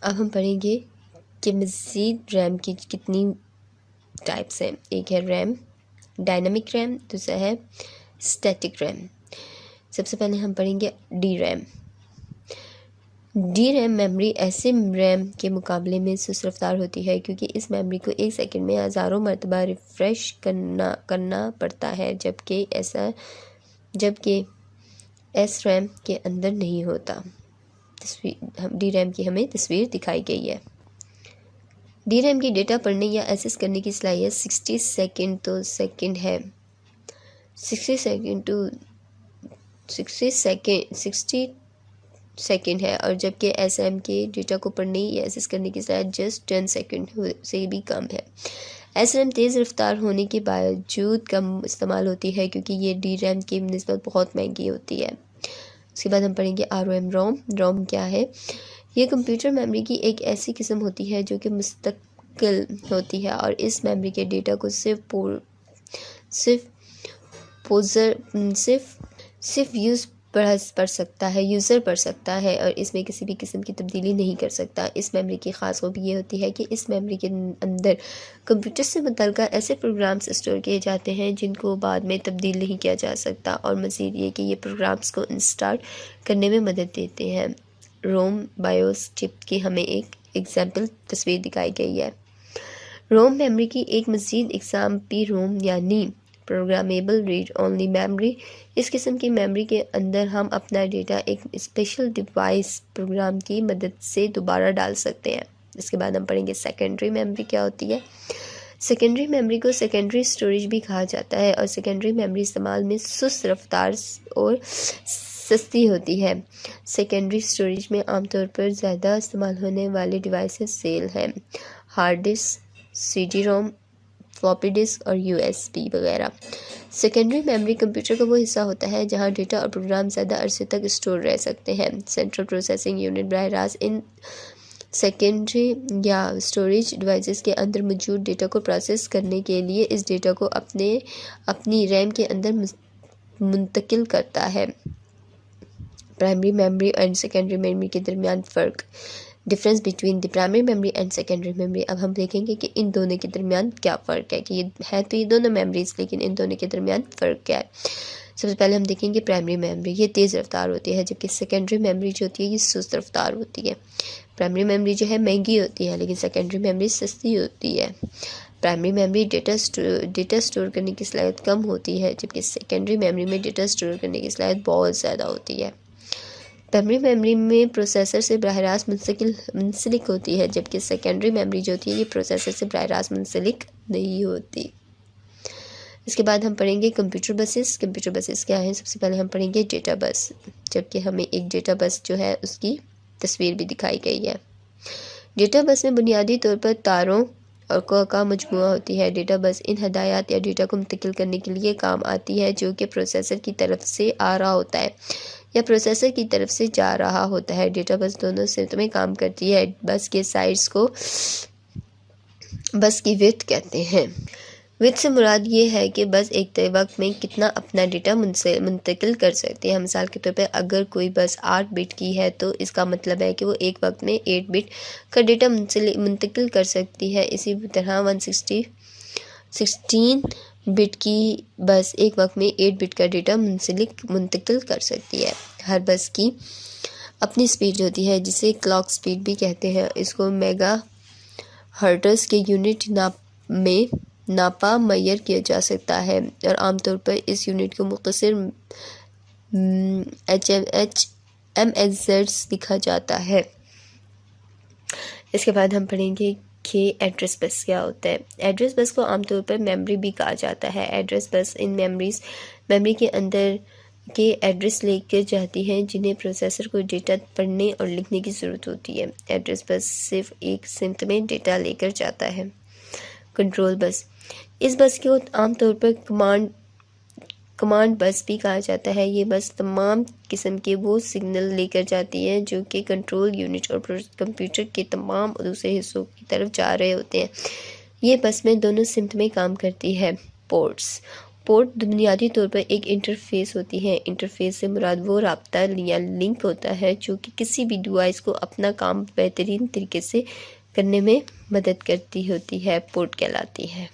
अब हम पढ़ेंगे कि मज़ीद रैम की कितनी टाइप्स हैं। एक है रैम, डायनामिक रैम, दूसरा है स्टैटिक रैम। सबसे पहले हम पढ़ेंगे D RAM. D RAM memory ऐसे रैम के मुकाबले में सुस्त रफ्तार होती है क्योंकि इस मेमोरी को एक सेकंड में हज़ारों मरतबा रिफ़्रेश करना पड़ता है, जबकि एस रैम के अंदर नहीं होता। डी रैम की हमें तस्वीर दिखाई गई है। डी रैम की डेटा पढ़ने या एक्सेस करने की सलाहियत 60 सेकंड है। 60 सेकंड है, और जबकि एस रैम के डेटा को पढ़ने या एक्सेस करने की सलाहियत जस्ट 10 सेकंड से भी कम है। एस रैम तेज़ रफ्तार होने के बावजूद कम इस्तेमाल होती है क्योंकि ये डी रैम की निस्बत बहुत महंगी होती है। उसके बाद हम पढ़ेंगे रोम। रोम क्या है? ये कंप्यूटर मेमोरी की एक ऐसी किस्म होती है जो कि मुस्तकिल होती है और इस मेमोरी के डेटा को सिर्फ यूज़र पढ़ सकता है और इसमें किसी भी किस्म की तब्दीली नहीं कर सकता। इस मेमोरी की ख़ास खूबी ये होती है कि इस मेमोरी के अंदर कंप्यूटर से मुतल्लिक़ ऐसे प्रोग्राम्स स्टोर किए जाते हैं जिनको बाद में तब्दील नहीं किया जा सकता, और मज़ीद ये कि ये प्रोग्राम्स को इंस्टॉल करने में मदद देते हैं। रोम बायोस चिप की हमें एक एग्जाम्पल तस्वीर दिखाई गई है। रोम मेमोरी की एक मज़ीद इक़साम पी रोम यानी प्रोग्रामेबल रीड ओनली मेमोरी। इस किस्म की मेमोरी के अंदर हम अपना डेटा एक स्पेशल डिवाइस प्रोग्राम की मदद से दोबारा डाल सकते हैं। इसके बाद हम पढ़ेंगे सेकेंडरी मेमोरी क्या होती है। सेकेंडरी मेमोरी को सेकेंडरी स्टोरेज भी कहा जाता है और सेकेंडरी मेमोरी इस्तेमाल में सुस्त रफ्तार और सस्ती होती है। सेकेंडरी स्टोरेज में आमतौर पर ज़्यादा इस्तेमाल होने वाले डिवाइसेस सेल हैं: हार्ड डिस्क, CD रोम, फ्लॉपी डिस्क और USB वगैरह। सेकेंडरी मेमोरी कंप्यूटर का वो हिस्सा होता है जहां डेटा और प्रोग्राम ज़्यादा अरसे तक स्टोर रह सकते हैं। सेंट्रल प्रोसेसिंग यूनिट बराह रास्त इन सेकेंडरी या स्टोरेज डिवाइसेस के अंदर मौजूद डेटा को प्रोसेस करने के लिए इस डेटा को अपनी रैम के अंदर मुंतकिल करता है। Primary memory and secondary memory के दरमियान फ़र्क, difference between the primary memory and secondary memory. अब हम देखेंगे कि इन दोनों के दरमियान क्या फ़र्क है, कि ये है तो ये दोनों मेमोरीज, लेकिन इन दोनों के दरमियान फ़र्क क्या है। सबसे पहले हम देखेंगे प्राइमरी मेमोरी, ये तेज़ रफ्तार होती है, जबकि सेकेंडरी मेमोरी जो होती है ये सुस्त रफ्तार होती है। प्राइमरी मेमोरी जो है महंगी होती है, लेकिन सेकेंडरी मेमोरी सस्ती होती है। प्राइमरी मेमोरी डेटा स्टोर करने की सलाहियत कम होती है, जबकि सेकेंडरी मेमोरी में डेटा स्टोर करने की सलाहियत बहुत ज़्यादा होती है। प्राइमरी मेमोरी में प्रोसेसर से बराह रास्त मुंसलिक होती है, जबकि सेकेंडरी मेमोरी जो होती है ये प्रोसेसर से बराह रास्त मुंसलिक नहीं होती। इसके बाद हम पढ़ेंगे कंप्यूटर बसेस। कंप्यूटर बसेस क्या है? सबसे पहले हम पढ़ेंगे डेटा बस, जबकि हमें एक डेटा बस जो है उसकी तस्वीर भी दिखाई गई है। डेटा बस में बुनियादी तौर पर तारों और का मजमुआ होती है। डेटा बस इन हदायत या डेटा को मुंतकिल करने के लिए काम आती है जो कि प्रोसेसर की तरफ से आ रहा होता है या प्रोसेसर की तरफ से जा रहा होता है। डेटा बस दोनों सिमत में काम करती है। बस के साइड्स को बस की विड्थ कहते हैं। विड्थ से मुराद ये है कि बस एक तय वक्त में कितना अपना डेटा मुंतकिल कर सकते हैं। मिसाल के तौर पर अगर कोई बस 8 बिट की है तो इसका मतलब है कि वो एक वक्त में 8 बिट का डेटा मुंतकिल कर सकती है। इसी तरह 16 बिट की बस एक वक्त में 8 बिट का डेटा मुंतकिल कर सकती है। हर बस की अपनी स्पीड होती है जिसे क्लॉक स्पीड भी कहते हैं। इसको मेगा हर्ट्ज़ के यूनिट में नापा मैयर किया जा सकता है और आमतौर पर इस यूनिट को मुख्तसर MHz लिखा जाता है। इसके बाद हम पढ़ेंगे कि एड्रेस बस क्या होता है। एड्रेस बस को आमतौर पर मेमोरी भी कहा जाता है। एड्रेस बस इन मेमोरी के अंदर के एड्रेस लेकर जाती हैं जिन्हें प्रोसेसर को डेटा पढ़ने और लिखने की ज़रूरत होती है। एड्रेस बस सिर्फ एक सिमत में डेटा लेकर जाता है। कंट्रोल बस, इस बस को आमतौर पर कमांड बस भी कहा जाता है। ये बस तमाम किस्म के वो सिग्नल लेकर जाती है जो कि कंट्रोल यूनिट और कंप्यूटर के तमाम दूसरे हिस्सों की तरफ जा रहे होते हैं। ये बस में दोनों सिमत में काम करती है। पोर्ट बुनियादी तौर पर एक इंटरफ़ेस होती है। इंटरफ़ेस से मुराद वो राब्ता या लिंक होता है जो कि किसी भी डिवाइस को अपना काम बेहतरीन तरीके से करने में मदद करती होती है, पोर्ट कहलाती है।